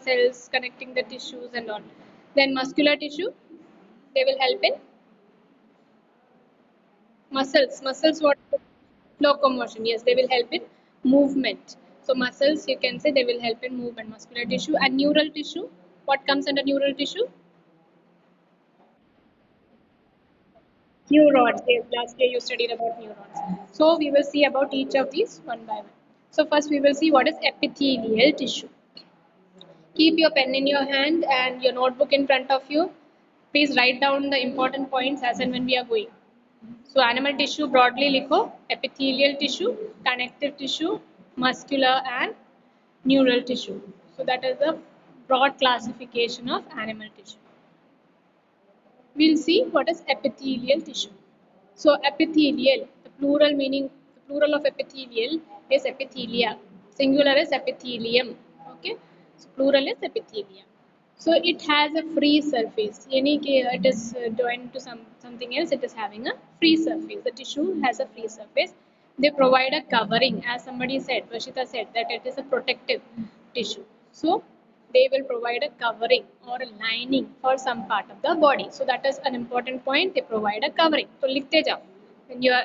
cells, connecting the tissues and all. Then muscular tissue, they will help in muscles. Muscles what? Locomotion. Yes, they will help in movement. So muscles, you can say they will help in movement. Muscular tissue and neural tissue. What comes under neural tissue? Neurons. Yes, last year you studied about neurons. So we will see about each of these one by one. So first we will see what is epithelial tissue. Keep your pen in your hand and your notebook in front of you. Please write down the important points as and when we are going. So animal tissue broadly likho, epithelial tissue, connective tissue, muscular and neural tissue. So that is the broad classification of animal tissue. We'll see what is epithelial tissue. So epithelial, the plural meaning, the plural of epithelial is epithelia. Singular is epithelium. Okay. So plural is epithelia. So it has a free surface. Any it is joined to something else. It is having a free surface. The tissue has a free surface. They provide a covering, as somebody said. Vashita said that it is a protective tissue. So they will provide a covering or a lining for some part of the body. So that is an important point. They provide a covering. So likhte jao. When you are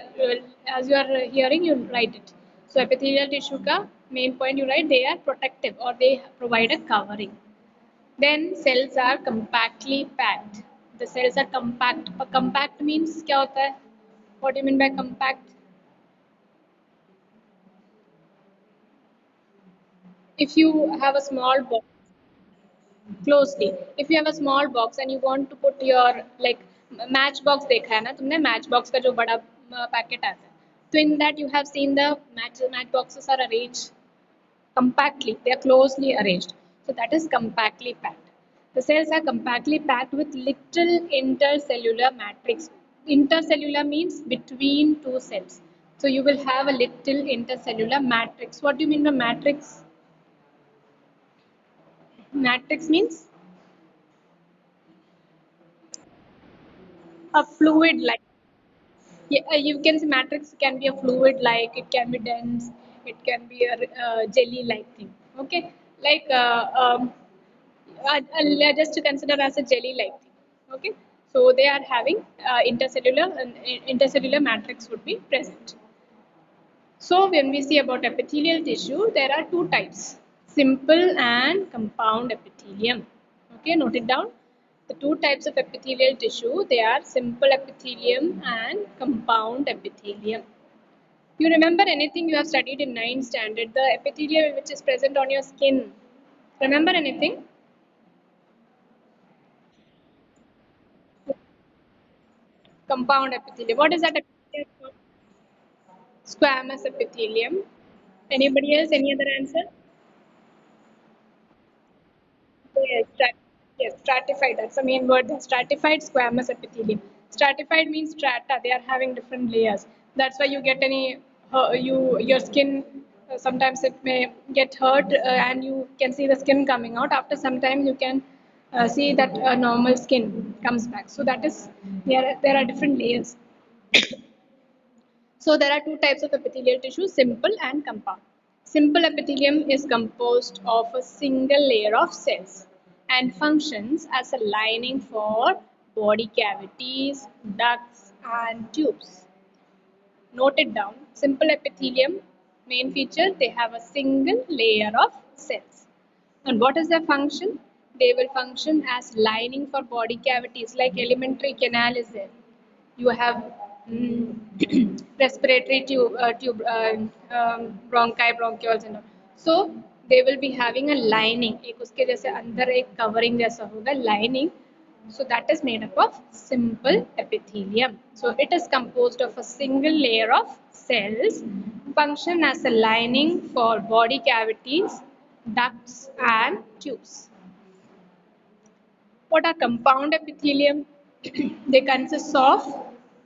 as you are hearing, you write it. So epithelial tissue ka main point you write. They are protective or they provide a covering. Then cells are compactly packed. The cells are compact. Compact means क्या होता है? What do you mean by compact? If you have a small box, closely. If you have a small box and you want to put your like match box देखा है ना तुमने match box का जो बड़ा पैकेट आता है तो in that you have seen the match boxes are arranged compactly, they are closely arranged, so that is compactly packed. The cells are compactly packed with little intercellular matrix. Intercellular means between two cells, so you will have a little intercellular matrix. What do you mean by matrix? Matrix means a fluid like, yeah, you can say matrix can be a fluid like, it can be dense, it can be a jelly like thing. Okay, like just to consider as a jelly like thing. Okay, so they are having intercellular and intercellular matrix would be present. So when we see about epithelial tissue, there are two types, simple and compound epithelium. Okay, note it down. The two types of epithelial tissue, they are simple epithelium and compound epithelium. You remember anything you have studied in 9th standard, the epithelium which is present on your skin. Remember anything? Compound epithelium. What is that epithelium? Squamous epithelium. Anybody else? Any other answer? Yes, stratified. That's the main word. Stratified squamous epithelium. Stratified means strata. They are having different layers. That's why you get any your skin. Sometimes it may get hurt, and you can see the skin coming out. After some time, you can see that normal skin comes back. So that is there are different layers. So there are two types of epithelial tissue, simple and compound. Simple epithelium is composed of a single layer of cells and functions as a lining for body cavities, ducts and tubes. Note it down. Simple epithelium, main feature, they have a single layer of cells. And what is their function? They will function as lining for body cavities, like alimentary canal is there. You have respiratory bronchi, bronchioles and all. So they will be having a lining. एक उसके जैसे अंदर एक covering जैसा होगा lining. So that is made up of simple epithelium. So it is composed of a single layer of cells, function as a lining for body cavities, ducts and tubes. What are compound epithelium? They consist of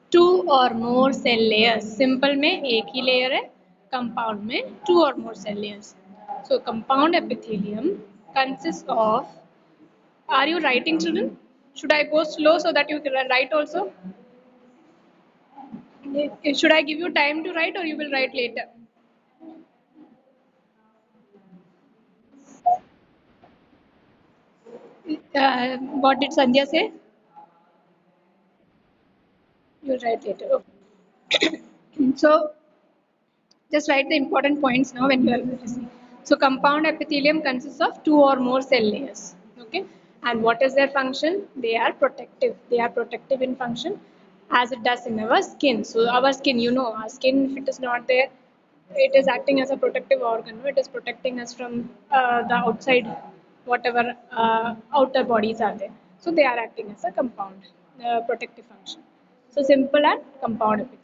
two or more cell layers. Simple में एक ही layer है, compound में two or more cell layers. So compound epithelium consists of. Are you writing, children? Should I go slow so that you can write also? Should I give you time to write or you will write later? What did Sandhya say? You'll write later. Okay. So just write the important points now when you are listening. So compound epithelium consists of two or more cell layers. Okay. And what is their function? They are protective. They are protective in function as it does in our skin. So our skin, our skin, if it is not there, it is acting as a protective organ. It is protecting us from the outside, whatever outer bodies are there. So they are acting as a compound protective function. So simple and compound epithelium.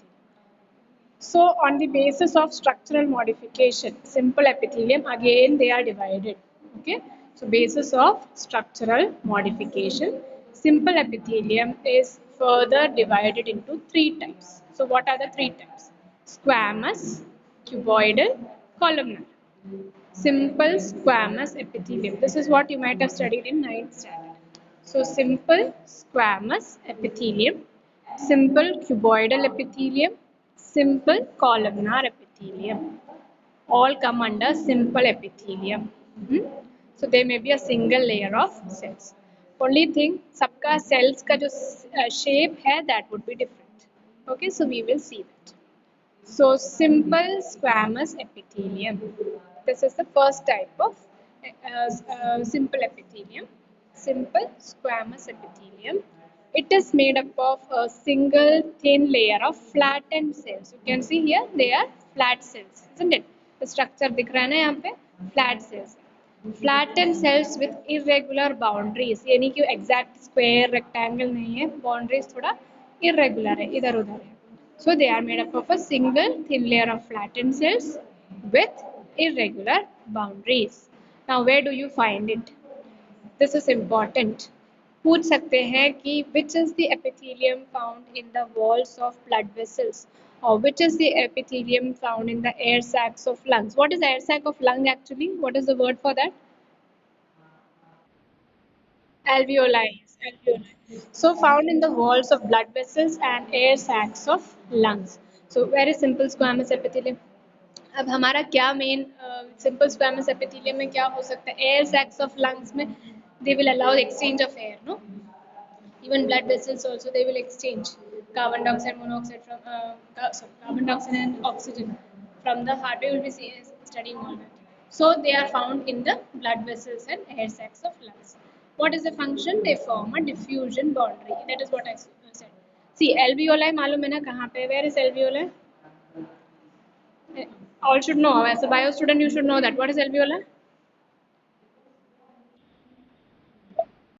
So on the basis of structural modification, simple epithelium, again they are divided. Okay. So basis of structural modification, simple epithelium is further divided into three types. So what are the three types? Squamous, cuboidal, columnar. Simple squamous epithelium. This is what you might have studied in 9th standard. So simple squamous epithelium, simple cuboidal epithelium, simple columnar epithelium. All come under simple epithelium. Hmm? So there may be a single layer of cells. Only thing, सबका cells का जो shape है that would be different. Okay, so we will see that. So simple squamous epithelium. This is the first type of simple epithelium. Simple squamous epithelium. It is made up of a single thin layer of flattened cells. You can see here they are flat cells, isn't it? The structure दिख रहा है ना यहाँ पे flat cells. Flattened cells with irregular boundaries. यानी कि exact square rectangle नहीं है, boundaries थोड़ा irregular है, इधर उधर है. So they are made up of a single thin layer of flattened cells with irregular boundaries. Now where do you find it? This is important. पूछ सकते हैं कि which is the epithelium found in the walls of blood vessels or which is the epithelium found in the air sacs of lungs. What is air sac of lung actually? What is the word for that? Alveoli. Alveoli. So found in the walls of blood vessels and air sacs of lungs. So very simple squamous epithelium. अब हमारा क्या main simple squamous epithelium में क्या हो सकता है? Air sacs of lungs में they will allow exchange of air, no? Even blood vessels also they will exchange carbon dioxide monoxide from carbon dioxide and oxygen from the heart. We will be studying all that. So they are found in the blood vessels and air sacs of lungs. What is the function? They form a diffusion boundary. That is what I said. See, alveoli मालूम है ना कहाँ पे? Where is alveoli? All should know. As a bio student, you should know that. What is alveoli?